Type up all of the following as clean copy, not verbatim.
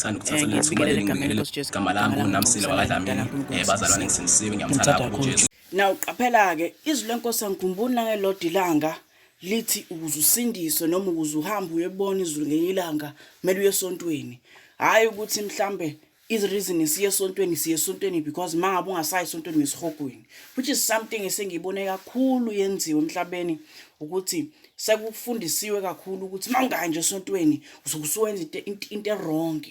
Ngithanda ukuthatha leli thuba Ngiyabingelela leli egameni ngibingelele lenkosi Jesu. igama lami nguNamsile wakwaDlamini. Bazalwane ngisinisiwe ngiyamthanda kakhulu uJesu. Now qaphela-ke izwi lenkosi angikhumbuli nangelodi ilanga lithi ukuze usindiswe noma ukuze uhambe uyebona izulu ngenye ilanga kumele uye esontweni. Hhayi ukuthi mhlambe reason siye esontweni because mangabe ungasayi esontweni ngesihogweni, which is something esengiyibone kakhulu yenziwe emhlabeni, ukuthi sekufundisiwe kakhulu ukuthi mawungayi nje esontweni usuke usuwenza into e-wrong.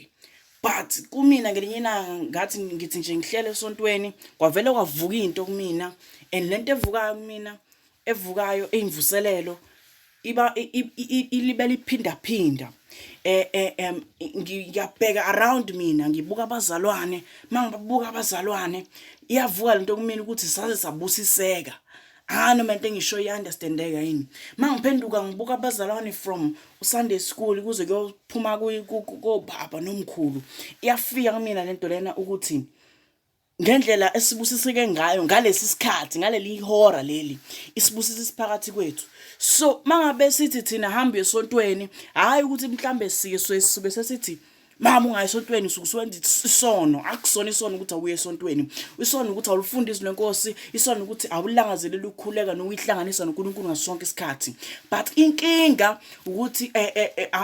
But kumina ngelinye ilanga ngathi ngithi nje ngihlele esontweni kwavele kwavuka into kumina, and lento evukayo kumina evukayo eyimvuselelo ilibele iphindaphinda. Ngiyabheka around mina, ngibuka abazalwane, mangibabuka abazalwane iyavuka lento kumina ukuthi saze sabusiseka. Noma into engisho i-understandeka yini. Mangiphenduka ngibuka abazalwane from Sunday school kuze kuyophuma kobaba nomkhulu, iyafika kumina lento lena ukuthi ngendlela esibusiseke ngayo ngalesi sikhathi, ngaleli hora leli isibusisi siphakathi kwethu. So mangabe sithi thina hamba esontweni, hayi ukuthi mhlambe sisuke sesithi mama ungayi esontweni usuke usuwenza isono. Akusona isono ukuthi awuye esontweni, isono ukuthi awulifundi izwi lenkosi, isono ukuthi awulangazeleli ukukhuleka nokuyihlanganisa noNkulunkulu ngasonke isikhathi. But inkinga ukuthi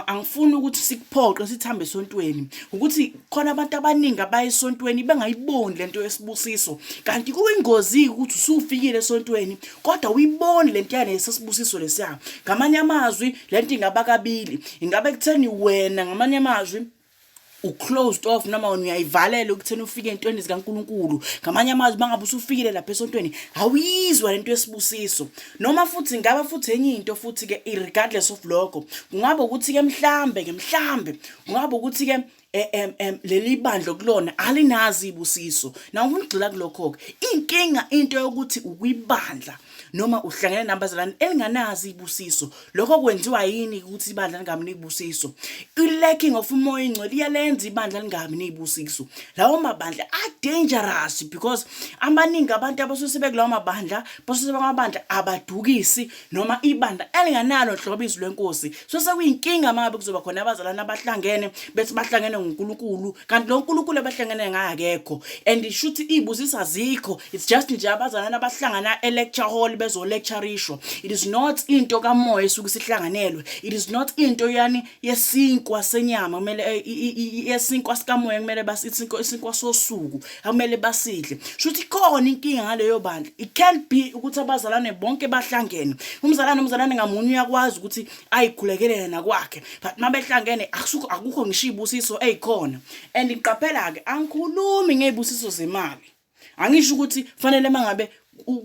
angifuni ukuthi sikuphoqe sithambe esontweni, ukuthi khona abantu abaningi abaya esontweni bengayiboni lento yesibusiso, kanti kuyingozi ukuthi usufikile esontweni kodwa uyiboni lento yana yesisibusiso lesiya. Ngamanye amazwi lento ingaba kabili, ingabe kutheni wena ngamanye amazwi closed off noma uyayivalela ukuthena ufike entweni zikaNkulunkulu. Ngamanye amazwi bangabe usufikile lapha esontweni awuyizwa lento yesibusiso. Noma futhi ngaba futhi enye into futhi ke regardless of lokho, kungabe ukuthi ke mhlambe kungabe ukuthi ke leli bandla kulona alinazi ibusiso. Na ufuna ukugxila kulokho ke inkinga into yokuthi ukuyibandla noma uhlangene nabazalwane elinganazi ibusiso. Lokho kwenziwa yini ukuthi ibandla lingabi nebusiso? I-lacking of umoya ingcwele iyalenza ibandla lingabi nebusiso. Lawo mabandla are dangerous because abaningi abantu abasose kulawo mabandla basose bamabandla abadukisi noma ibandla elinganalo nhlobo izwi lenkosi. So sekuyinkinga mangabe kuzoba khona abazalwane abahlangene bethi bahlangene ngoNkulunkulu kanti lo nkulunkulu abahlangene ngaye akekho, and ishuthi ibusiso azikho. It's just nje abazalwane abahlangana e-lecture hall bezo-lecturishwa. It is not into kamoya esuke sihlanganelwe. It is not into yani yesinkwa senyama kumele yesinkwa sikamoya kumele isinkwa sosuku kumele basidle. Shuthi khona inkinga ngaleyo bandla. It can't be ukuthi abazalwane bonke bahlangene. Umzalwane ngamunye uyakwazi ukuthi ayikhulekele nakwakhe, but mabehlangene akukho ngisho ibusiso eyikhona. And iqaphela ke angikhulumi ngebusiso zemali. Angisho ukuthi fanele mangabe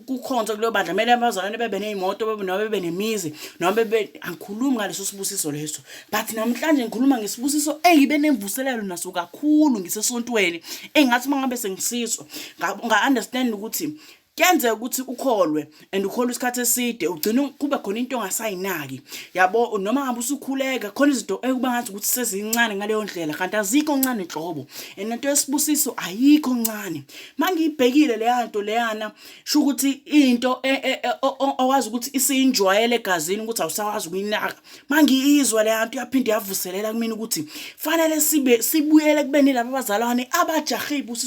kukhonza kulo bandla kumele abazalwane bebe nezimoto bebe nemizi noma angikhulumi ngaleso sibusiso leso, but namhlanje ngikhuluma ngesibusiso engibe nemvuselelo naso kakhulu ngisesontweni engathi mangabe sengisizwa nga-understand ukuthi kuyenzeka ukuthi ukholwe and ukholwe isikhathi eside ugcina kube khona into ongasayinaki, yabo, noma ngabe usukhuleka khona izinto ekuba ngathi ukuthi sezincane ngaleyo ndlela kanti azikho ncane nhlobo, and lento yesibusiso ayikho ncane. Mangiyibhekile leya nto leyana sho ukuthi into owazi ukuthi isiyinjwayele egazini ukuthi awusakwazi ukuyinaka, mangiyizwa leya nto yaphinde yavuselela kumina ukuthi fanele sibuyele kubeni laba abazalwane abajahe ibusiso